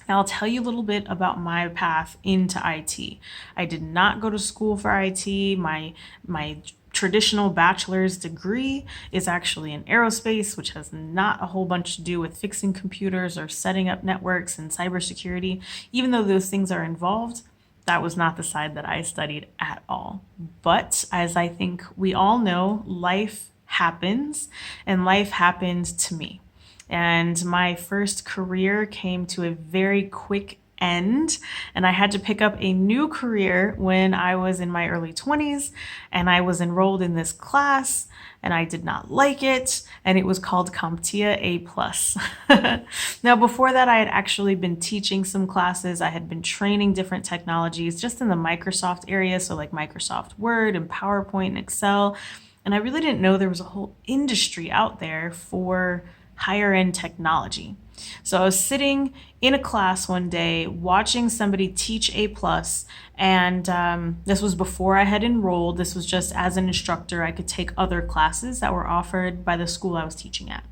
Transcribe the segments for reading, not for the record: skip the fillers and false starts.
Now, I'll tell you a little bit about my path into IT. I did not go to school for IT. My traditional bachelor's degree is actually in aerospace, which has not a whole bunch to do with fixing computers or setting up networks and cybersecurity. Even though those things are involved, that was not the side that I studied at all. But as I think we all know, life happens, and life happened to me. And my first career came to a very quick end, and I had to pick up a new career when I was in my early 20s, and I was enrolled in this class and I did not like it, and it was called CompTIA A+. plus. Now, before that, I had actually been teaching some classes. I had been training different technologies just in the Microsoft area, so like Microsoft Word and PowerPoint and Excel. And I really didn't know there was a whole industry out there for higher end technology. So I was sitting in a class one day watching somebody teach A+, and this was before I had enrolled. This was just as an instructor. I could take other classes that were offered by the school I was teaching at.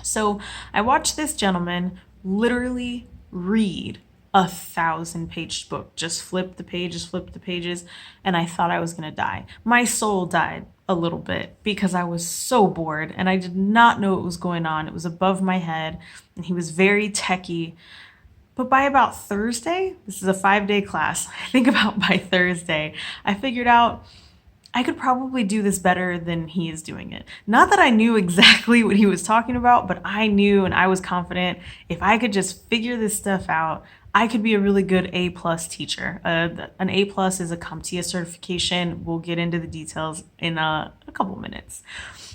So I watched this gentleman literally read 1,000-page book, just flip the pages, and I thought I was gonna die. My soul died a little bit because I was so bored and I did not know what was going on. It was above my head and he was very techy. But by about Thursday, this is a 5-day class, I think about by Thursday, I figured out I could probably do this better than he is doing it. Not that I knew exactly what he was talking about, but I knew and I was confident if I could just figure this stuff out, I could be a really good A+ teacher. An A+ is a CompTIA certification. We'll get into the details in a couple minutes.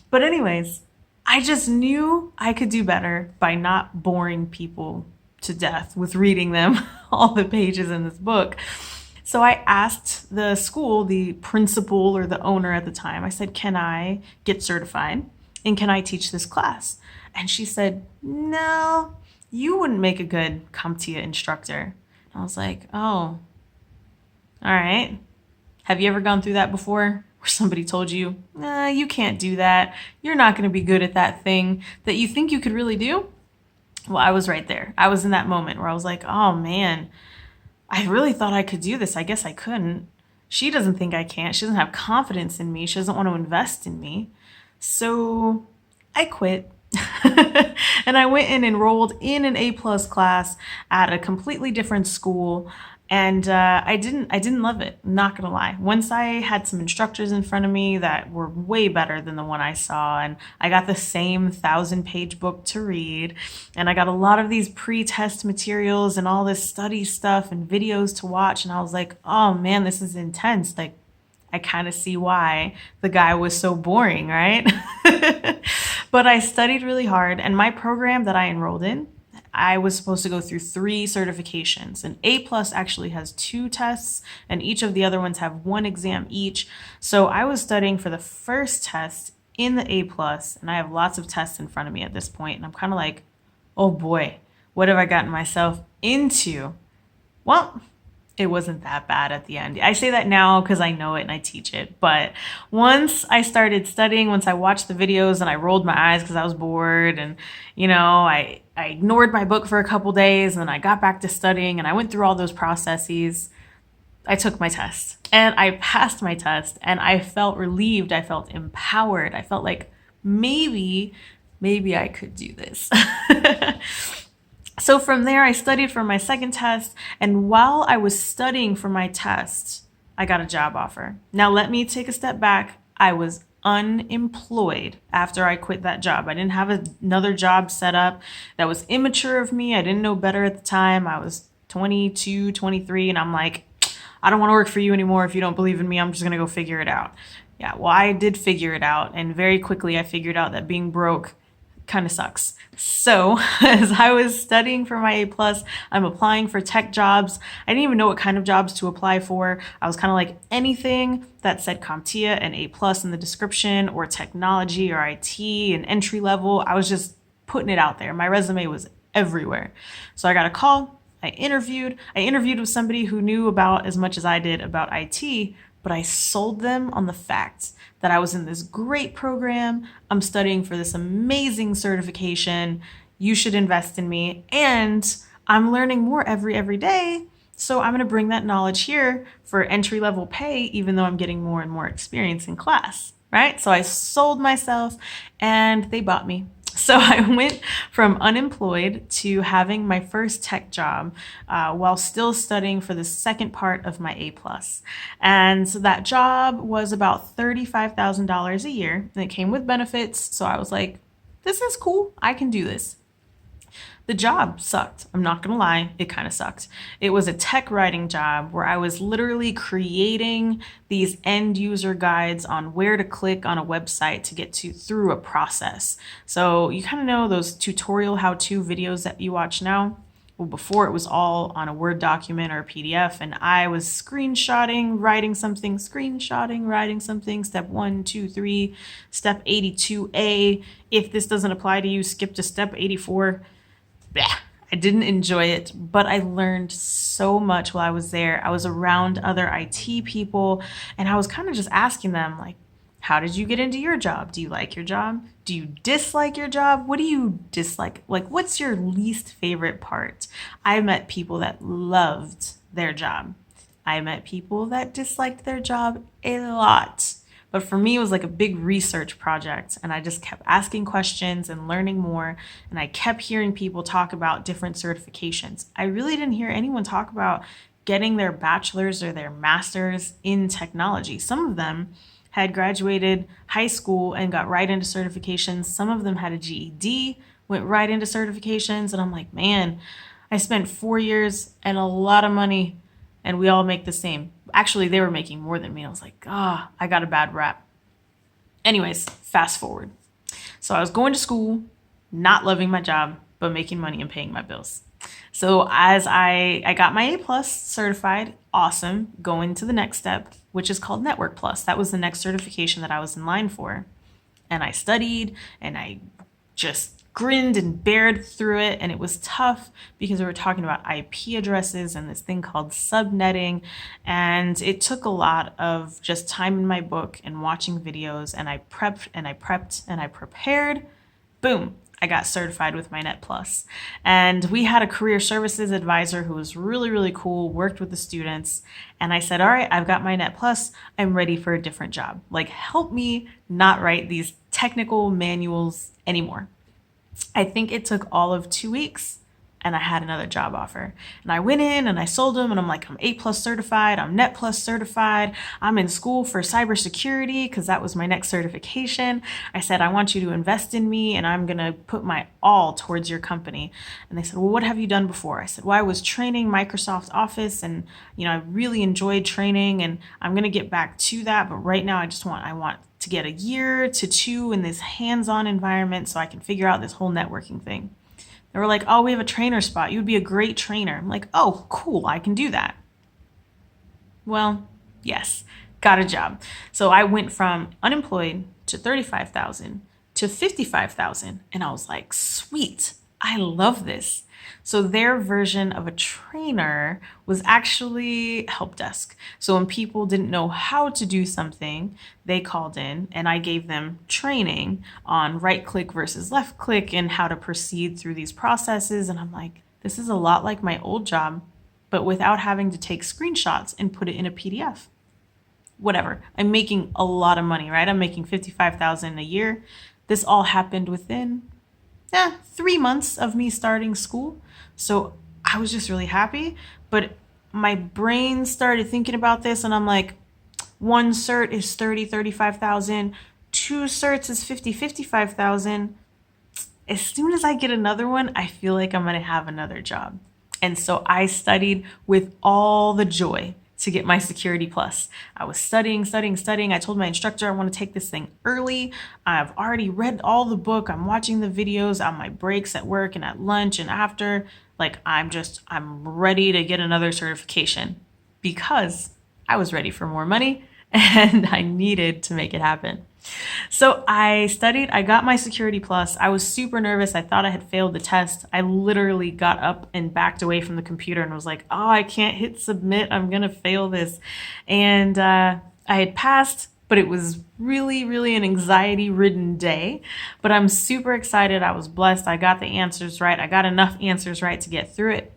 But anyways, I just knew I could do better by not boring people to death with reading them all the pages in this book. So I asked the school, the principal or the owner at the time, I said, can I get certified and can I teach this class? And she said, no, you wouldn't make a good CompTIA instructor. And I was like, oh, all right. Have you ever gone through that before? Where somebody told you, nah, you can't do that. You're not going to be good at that thing that you think you could really do? Well, I was right there. I was in that moment where I was like, oh man, I really thought I could do this. I guess I couldn't. She doesn't think I can't. She doesn't have confidence in me. She doesn't want to invest in me. So I quit. And I went and enrolled in an A+ class at a completely different school. And I didn't love it, not gonna lie. Once I had some instructors in front of me that were way better than the one I saw, and I got the same 1,000-page book to read, and I got a lot of these pre-test materials and all this study stuff and videos to watch, and I was like, oh man, this is intense. Like, I kind of see why the guy was so boring, right? But I studied really hard, and my program that I enrolled in, I was supposed to go through 3 certifications. An A+ actually has 2 tests, and each of the other ones have 1 exam each. So I was studying for the first test in the A+, and I have lots of tests in front of me at this point, and I'm kind of like, oh boy, what have I gotten myself into? Well, it wasn't that bad at the end. I say that now because I know it and I teach it. But once I started studying, once I watched the videos and I rolled my eyes because I was bored and, I ignored my book for a couple days and then I got back to studying and I went through all those processes, I took my test and I passed my test and I felt relieved. I felt empowered. I felt like maybe I could do this. So from there, I studied for my second test, and while I was studying for my test, I got a job offer. Now, let me take a step back. I was unemployed after I quit that job. I didn't have another job set up. That was immature of me. I didn't know better at the time. I was 22, 23, and I'm like, I don't want to work for you anymore. If you don't believe in me, I'm just going to go figure it out. Yeah, well, I did figure it out, and very quickly I figured out that being broke kind of sucks. So as I was studying for my A+, I'm applying for tech jobs. I didn't even know what kind of jobs to apply for. I was kind of like anything that said CompTIA and A+ in the description, or technology or IT and entry level. I was just putting it out there. My resume was everywhere. So I got a call. I interviewed with somebody who knew about as much as I did about IT, but I sold them on the fact that I was in this great program. I'm studying for this amazing certification. You should invest in me. And I'm learning more every day. So I'm going to bring that knowledge here for entry level pay, even though I'm getting more and more experience in class, right? So I sold myself and they bought me. So I went from unemployed to having my first tech job while still studying for the second part of my A plus. And so that job was about $35,000 a year, and it came with benefits. So I was like, this is cool. I can do this. The job sucked. I'm not going to lie, it kind of sucked. It was a tech writing job where I was literally creating these end user guides on where to click on a website to get to through a process. So you kind of know those tutorial how-to videos that you watch now? Well, before it was all on a Word document or a PDF, and I was screenshotting, writing something, screenshotting, writing something, step 1, 2, 3, step 82A. If this doesn't apply to you, skip to step 84. Bleh. I didn't enjoy it, but I learned so much while I was there. I was around other IT people, and I was kind of just asking them, like, how did you get into your job? Do you like your job? Do you dislike your job? What do you dislike? Like, what's your least favorite part? I met people that loved their job. I met people that disliked their job a lot. But for me, it was like a big research project. And I just kept asking questions and learning more. And I kept hearing people talk about different certifications. I really didn't hear anyone talk about getting their bachelor's or their master's in technology. Some of them had graduated high school and got right into certifications. Some of them had a GED, went right into certifications. And I'm like, man, I spent 4 years and a lot of money, and we all make the same. Actually, they were making more than me. I was like, I got a bad rap. Anyways, fast forward. So I was going to school, not loving my job, but making money and paying my bills. So as I got my A plus certified, awesome, going to the next step, which is called Network Plus. That was the next certification that I was in line for. And I studied and I just grinned and bared through it. And it was tough because we were talking about IP addresses and this thing called subnetting. And it took a lot of just time in my book and watching videos. And I prepped and I prepped and I prepared. Boom. I got certified with my Net Plus. And we had a career services advisor who was really, really cool, worked with the students. And I said, all right, I've got my Net Plus. I'm ready for a different job. Like, help me not write these technical manuals anymore. I think it took all of 2 weeks and I had another job offer. And I went in and I sold them and I'm like, I'm A plus certified, I'm Net Plus certified, I'm in school for cybersecurity because that was my next certification. I said, I want you to invest in me and I'm gonna put my all towards your company. And they said, well, what have you done before? I said, well, I was training Microsoft Office and I really enjoyed training and I'm gonna get back to that. But right now I want to get a year to 2 in this hands-on environment so I can figure out this whole networking thing. They were like, oh, we have a trainer spot. You would be a great trainer. I'm like, oh, cool. I can do that. Well, yes, got a job. So I went from unemployed to 35,000 to 55,000. And I was like, sweet, I love this. So their version of a trainer was actually help desk. So when people didn't know how to do something, they called in and I gave them training on right click versus left click and how to proceed through these processes. And I'm like, this is a lot like my old job, but without having to take screenshots and put it in a PDF. Whatever. I'm making a lot of money, right? I'm making 55,000 a year. This all happened within 3 months of me starting school. So I was just really happy, but my brain started thinking about this and I'm like, 1 cert is 35,000. 2 certs is 55,000. As soon as I get another one, I feel like I'm going to have another job. And so I studied with all the joy to get my Security Plus. I was studying. I told my instructor I want to take this thing early. I've already read all the book. I'm watching the videos on my breaks at work and at lunch and after. Like, I'm ready to get another certification because I was ready for more money and I needed to make it happen. So I studied, I got my Security Plus. I was super nervous. I thought I had failed the test. I literally got up and backed away from the computer and was like, oh, I can't hit submit. I'm going to fail this. And I had passed, but it was really, really an anxiety ridden day. But I'm super excited. I was blessed. I got the answers right. I got enough answers right to get through it.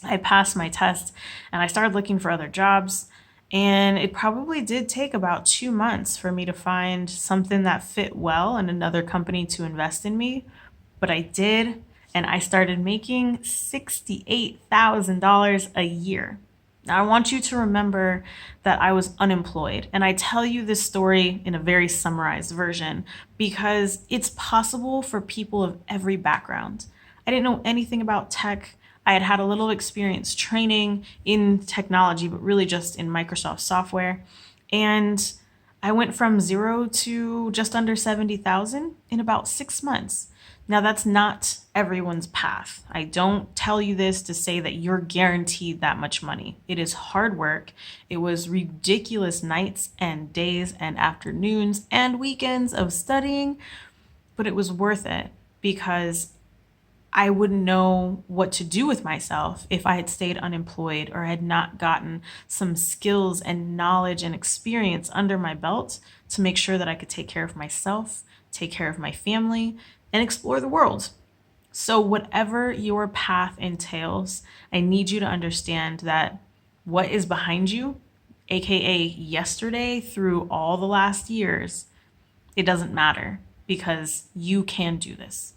I passed my test and I started looking for other jobs. And it probably did take about 2 months for me to find something that fit well and another company to invest in me. But I did, and I started making $68,000 a year. Now, I want you to remember that I was unemployed, and I tell you this story in a very summarized version because it's possible for people of every background. I didn't know anything about tech. I had had a little experience training in technology, but really just in Microsoft software. And I went from zero to just under 70,000 in about 6 months. Now, that's not everyone's path. I don't tell you this to say that you're guaranteed that much money. It is hard work. It was ridiculous nights and days and afternoons and weekends of studying, but it was worth it because I wouldn't know what to do with myself if I had stayed unemployed or had not gotten some skills and knowledge and experience under my belt to make sure that I could take care of myself, take care of my family, and explore the world. So, whatever your path entails, I need you to understand that what is behind you, aka yesterday through all the last years, it doesn't matter because you can do this.